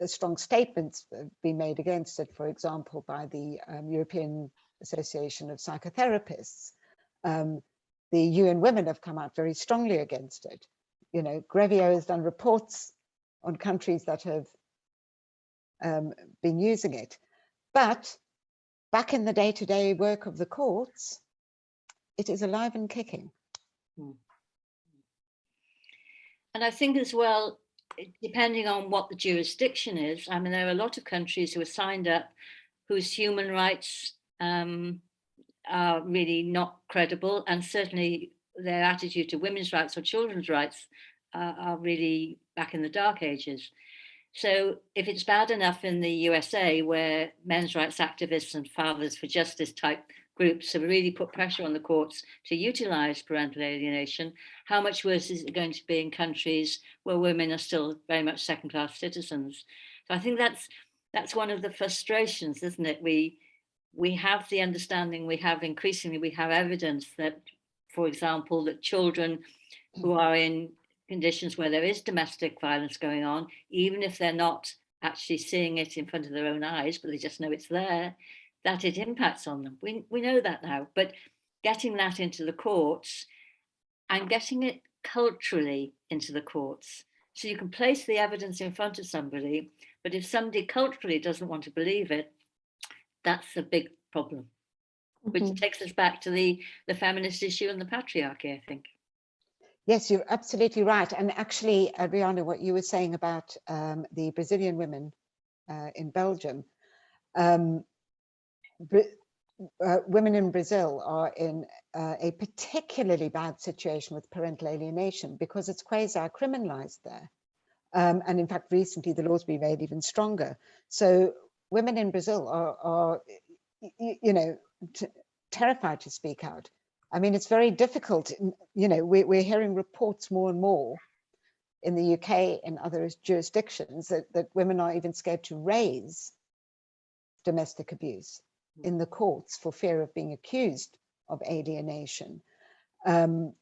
strong statements have been made against it, for example, by the European Association of Psychotherapists. The UN Women have come out very strongly against it. You know, Grevio has done reports on countries that have been using it. But back in the day-to-day work of the courts, it is alive and kicking. And I think as well, depending on what the jurisdiction is, I mean, there are a lot of countries who are signed up whose human rights are really not credible, and certainly their attitude to women's rights or children's rights are really back in the dark ages. So if it's bad enough in the USA, where men's rights activists and fathers for justice type groups have really put pressure on the courts to utilize parental alienation, how much worse is it going to be in countries where women are still very much second-class citizens? So I think that's one of the frustrations, isn't it? We have the understanding, we have evidence that, for example, that children who are in conditions where there is domestic violence going on, even if they're not actually seeing it in front of their own eyes, but they just know it's there, that it impacts on them. We know that now, but getting that into the courts and getting it culturally into the courts. So you can place the evidence in front of somebody, but if somebody culturally doesn't want to believe it, that's a big problem, which takes us back to the feminist issue and the patriarchy, I think. Yes, you're absolutely right. And actually, Adrienne, what you were saying about the Brazilian women in Belgium, Um, Women in Brazil are in a particularly bad situation with parental alienation because it's quasi-criminalized there. And in fact, recently the law's been made even stronger. So women in Brazil are terrified to speak out. I mean, it's very difficult. We're hearing reports more and more in the UK and other jurisdictions that women are even scared to raise domestic abuse in the courts for fear of being accused of alienation.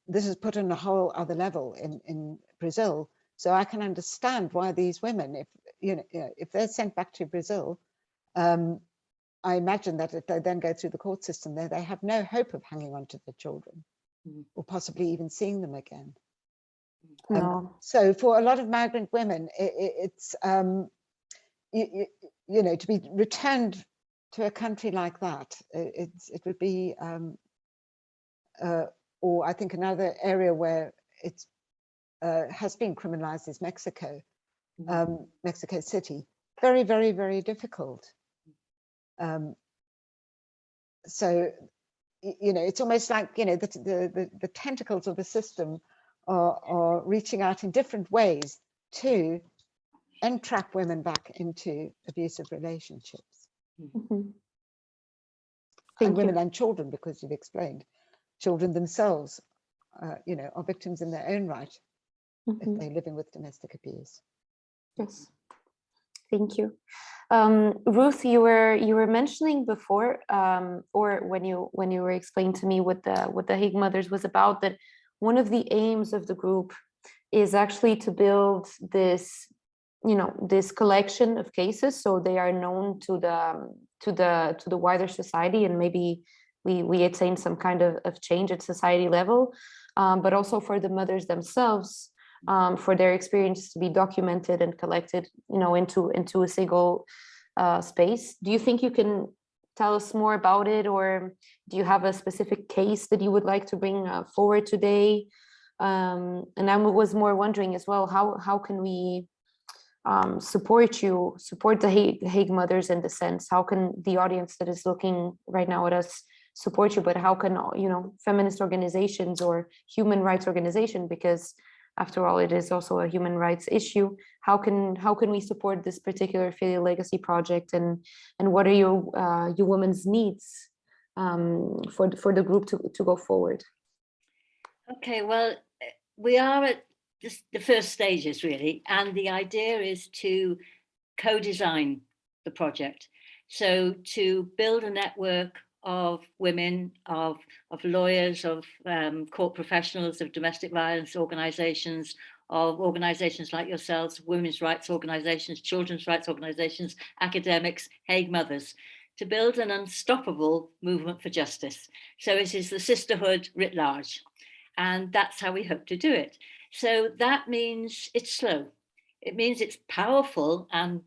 This is put on a whole other level in Brazil. So I can understand why these women, if they're sent back to Brazil, I imagine that if they then go through the court system there, they have no hope of hanging on to their children or possibly even seeing them again. No. So for a lot of migrant women, it's, to be returned to a country like that, it would be, or I think another area where it's has been criminalized is Mexico, Mexico City. Very, very, very difficult. So, it's almost like, the tentacles of the system are reaching out in different ways to entrap women back into abusive relationships. Mm-hmm. And women and children, because you've explained, children themselves, are victims in their own right if they're living with domestic abuse. Yes, thank you. Ruth, you were mentioning before, or when you were explaining to me what the Hague Mothers was about, that one of the aims of the group is actually to build this, this collection of cases, so they are known to the wider society, and maybe we attain some kind of change at society level, but also for the mothers themselves, for their experience to be documented and collected, into a single space. Do you think you can tell us more about it, or do you have a specific case that you would like to bring forward today? And I was more wondering as well, how can we support the Hague Mothers in the sense? How can the audience that is looking right now at us support you? But how can feminist organizations or human rights organization, because after all, it is also a human rights issue. How can we support this particular filial legacy project, and what are your women's needs for the group to go forward? Okay, well, we are at just the first stages really, and the idea is to co-design the project. So to build a network of women, of lawyers, of court professionals, of domestic violence organizations, of organizations like yourselves, women's rights organizations, children's rights organizations, academics, Hague Mothers, to build an unstoppable movement for justice. So it is the sisterhood writ large, and that's how we hope to do it. So that means it's slow. It means it's powerful and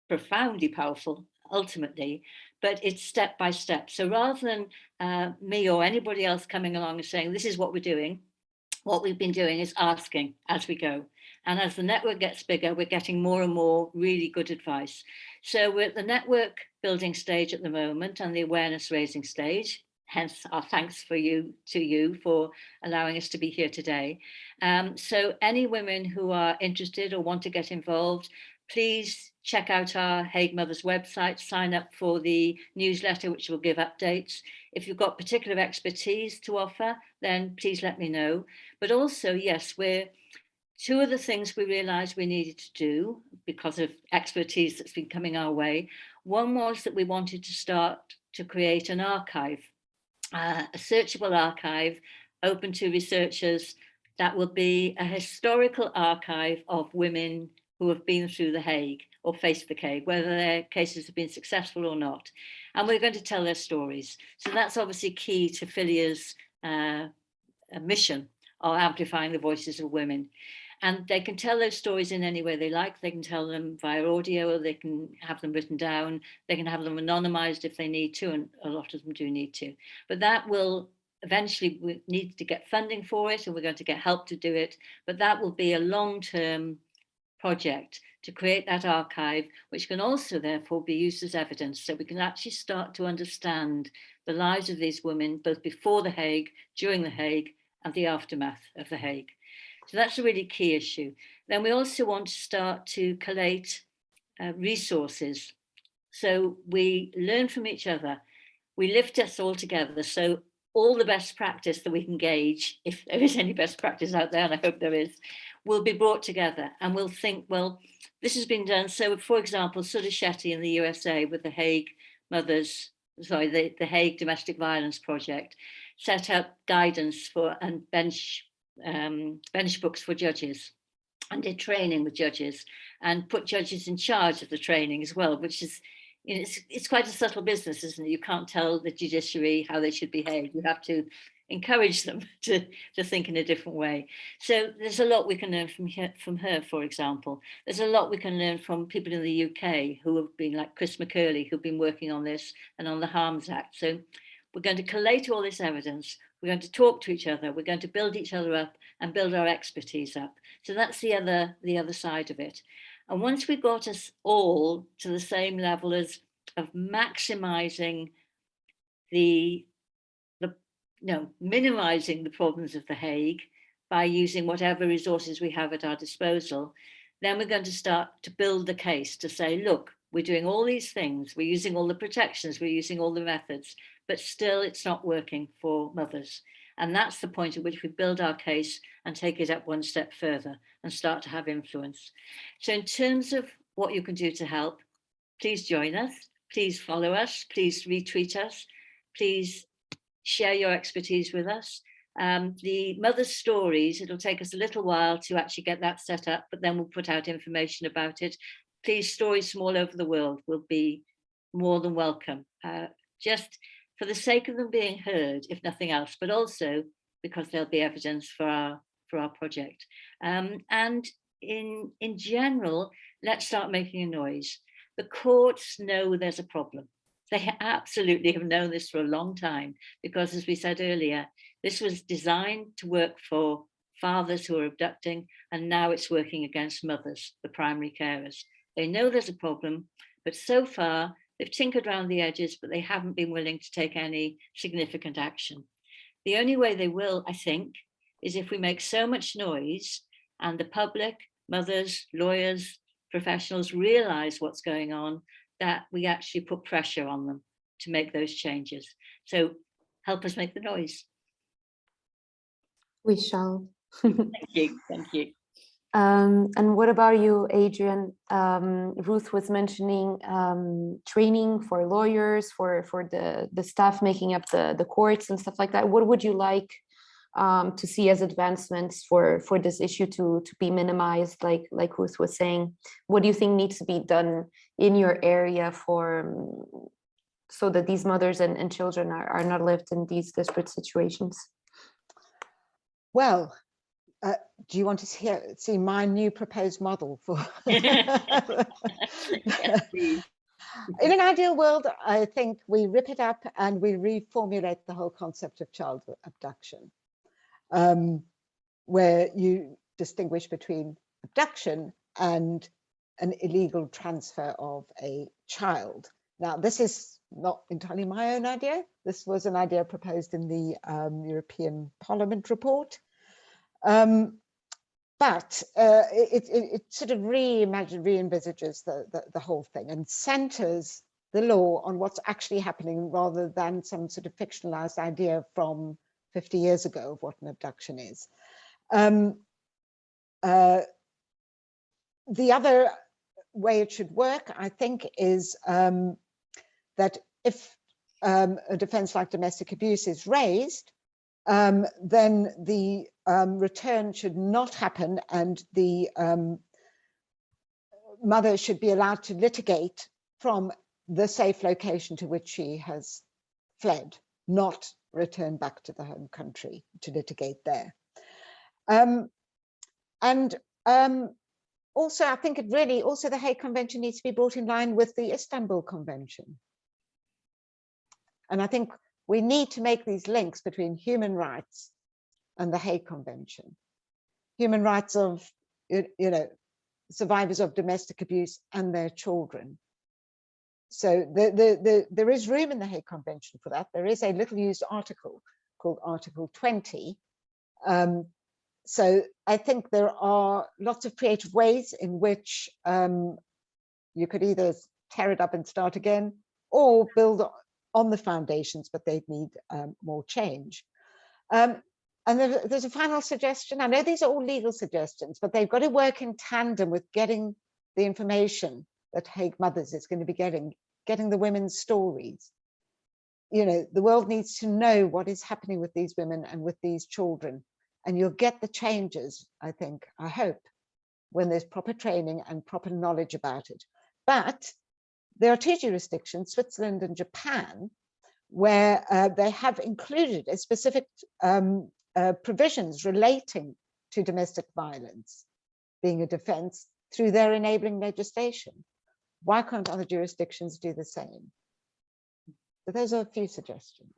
profoundly powerful ultimately, but it's step by step. So rather than me or anybody else coming along and saying, this is what we're doing, what we've been doing is asking as we go. And as the network gets bigger, we're getting more and more really good advice. So we're at the network building stage at the moment and the awareness raising stage. Hence our thanks to you for allowing us to be here today. So any women who are interested or want to get involved, please check out our Hague Mothers website, sign up for the newsletter, which will give updates. If you've got particular expertise to offer, then please let me know. But also, yes, two of the things we realized we needed to do because of expertise that's been coming our way. One was that we wanted to start to create an archive, a searchable archive open to researchers that will be a historical archive of women who have been through the Hague or faced the Hague, whether their cases have been successful or not. And we're going to tell their stories. So that's obviously key to Filia's mission of amplifying the voices of women. And they can tell those stories in any way they like. They can tell them via audio, or they can have them written down. They can have them anonymized if they need to, and a lot of them do need to. But that will eventually, we need to get funding for it, and we're going to get help to do it. But that will be a long-term project to create that archive, which can also therefore be used as evidence, so we can actually start to understand the lives of these women, both before the Hague, during the Hague, and the aftermath of the Hague. So that's a really key issue. Then we also want to start to collate resources. So we learn from each other. We lift us all together. So all the best practice that we can gauge, if there is any best practice out there, and I hope there is, will be brought together, and we'll think, well, this has been done. So for example, Sudha Shetty in the USA with the Hague Mothers, the Hague Domestic Violence Project, set up guidance for and bench books for judges, and did training with judges and put judges in charge of the training as well, which is, you know, it's quite a subtle business, isn't it? You can't tell the judiciary how they should behave. You have to encourage them to think in a different way. So there's a lot we can learn from her, for example. There's a lot we can learn from people in the UK who have been, like Chris McCurley, who've been working on this and on the Harms Act. So we're going to collate all this evidence. We're going to talk to each other. We're going to build each other up and build our expertise up. So that's the other side of it. And once we got us all to the same level as of maximizing minimizing the problems of the Hague by using whatever resources we have at our disposal, then we're going to start to build the case to say, look, we're doing all these things, we're using all the protections, we're using all the methods, but still it's not working for mothers. And that's the point at which we build our case and take it up one step further and start to have influence. So in terms of what you can do to help, please join us, please follow us, please retweet us, please share your expertise with us. The Mother's Stories, it'll take us a little while to actually get that set up, but then we'll put out information about it. Please, stories from all over the world will be more than welcome, just for the sake of them being heard, if nothing else, but also because there'll be evidence for our project. And in general, let's start making a noise. The courts know there's a problem. They absolutely have known this for a long time, because as we said earlier, this was designed to work for fathers who are abducting, and now it's working against mothers, the primary carers. They know there's a problem, but so far they've tinkered around the edges, but they haven't been willing to take any significant action. The only way they will, I think, is if we make so much noise and the public, mothers, lawyers, professionals realize what's going on, that we actually put pressure on them to make those changes. So help us make the noise. We shall. Thank you. Thank you. And what about you, Adrienne? Ruth was mentioning training for lawyers, for the staff making up the courts and stuff like that. What would you like to see as advancements for this issue to be minimized, like Ruth was saying? What do you think needs to be done in your area so that these mothers and children are not left in these desperate situations? Well, do you want to see my new proposed model for? Yes, please. In an ideal world, I think we rip it up and we reformulate the whole concept of child abduction, where you distinguish between abduction and an illegal transfer of a child. Now, this is not entirely my own idea. This was an idea proposed in the European Parliament report. But it sort of re-envisages the whole thing and centers the law on what's actually happening, rather than some sort of fictionalized idea from 50 years ago of what an abduction is. The other way it should work, I think, is that if a defense like domestic abuse is raised, then the return should not happen, and the mother should be allowed to litigate from the safe location to which she has fled, not return back to the home country to litigate there. Also, I think the Hague Convention needs to be brought in line with the Istanbul Convention. And I think we need to make these links between human rights and the Hague Convention. Human rights of, survivors of domestic abuse and their children. So there is room in the Hague Convention for that. There is a little used article called Article 20. So I think there are lots of creative ways in which you could either tear it up and start again, or build on the foundations, but they'd need more change. And there's a final suggestion. I know these are all legal suggestions, but they've got to work in tandem with getting the information that Hague Mothers is going to be getting the women's stories. You know, the world needs to know what is happening with these women and with these children. And you'll get the changes, I think, I hope, when there's proper training and proper knowledge about it. But there are two jurisdictions, Switzerland and Japan, where they have included a specific provisions relating to domestic violence being a defense through their enabling legislation. Why can't other jurisdictions do the same? So those are a few suggestions.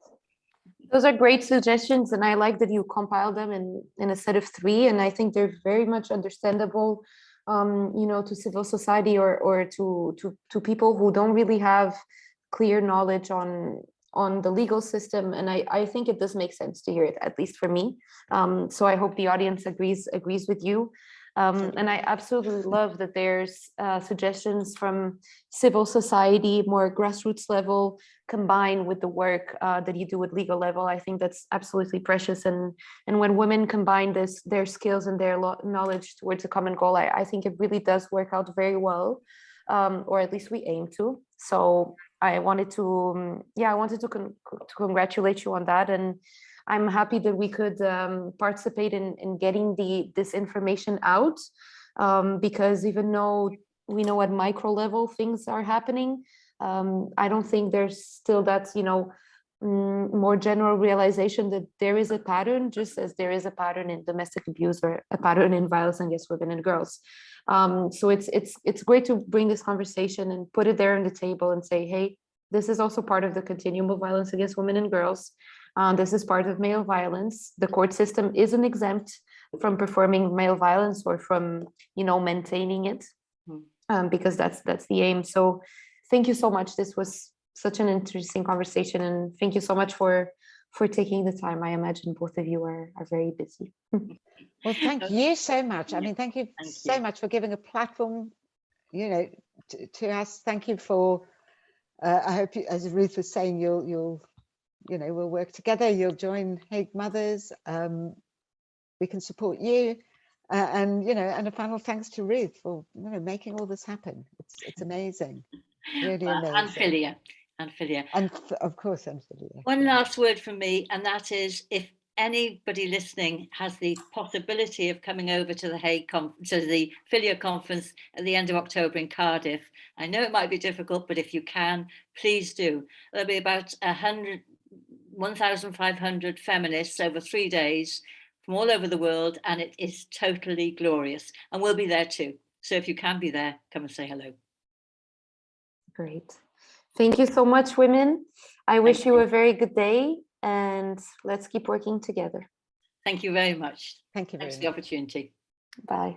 Those are great suggestions, and I like that you compiled them in a set of 3, and I think they're very much understandable, you know, to civil society or to people who don't really have clear knowledge on the legal system. And I think it does make sense to hear it, at least for me. So I hope the audience agrees with you. And I absolutely love that there's suggestions from civil society, more grassroots level, combined with the work that you do at legal level. I think that's absolutely precious. And when women combine their skills and their knowledge towards a common goal, I think it really does work out very well, or at least we aim to. So I wanted to, congratulate you on that. And I'm happy that we could participate in getting this information out, because even though we know at micro level things are happening, I don't think there's still that, you know, more general realization that there is a pattern, just as there is a pattern in domestic abuse or a pattern in violence against women and girls. So it's great to bring this conversation and put it there on the table and say, hey, this is also part of the continuum of violence against women and girls. This is part of male violence. The court system isn't exempt from performing male violence or from, you know, maintaining it, because that's the aim. So thank you so much. This was such an interesting conversation, and thank you so much for taking the time. I imagine both of you are very busy. Well, thank you so much. I mean, thank you so much for giving a platform, you know, to us. Thank you for, I hope, as Ruth was saying, you'll you know, we'll work together. You'll join Hague Mothers. We can support you, and you know, and a final thanks to Ruth for, you know, making all this happen. It's amazing, really amazing. And Philia. And of course, and Philia. One last word from me, and that is, if anybody listening has the possibility of coming over to the the Philia conference at the end of October in Cardiff, I know it might be difficult, but if you can, please do. There'll be about 1,500 feminists over 3 days from all over the world, and it is totally glorious. And we'll be there too. So if you can be there, come and say hello. Great. Thank you so much, women. I wish you a very good day, and let's keep working together. Thank you very much. Thank you very much. Thanks for the opportunity. Bye.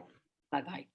Bye-bye.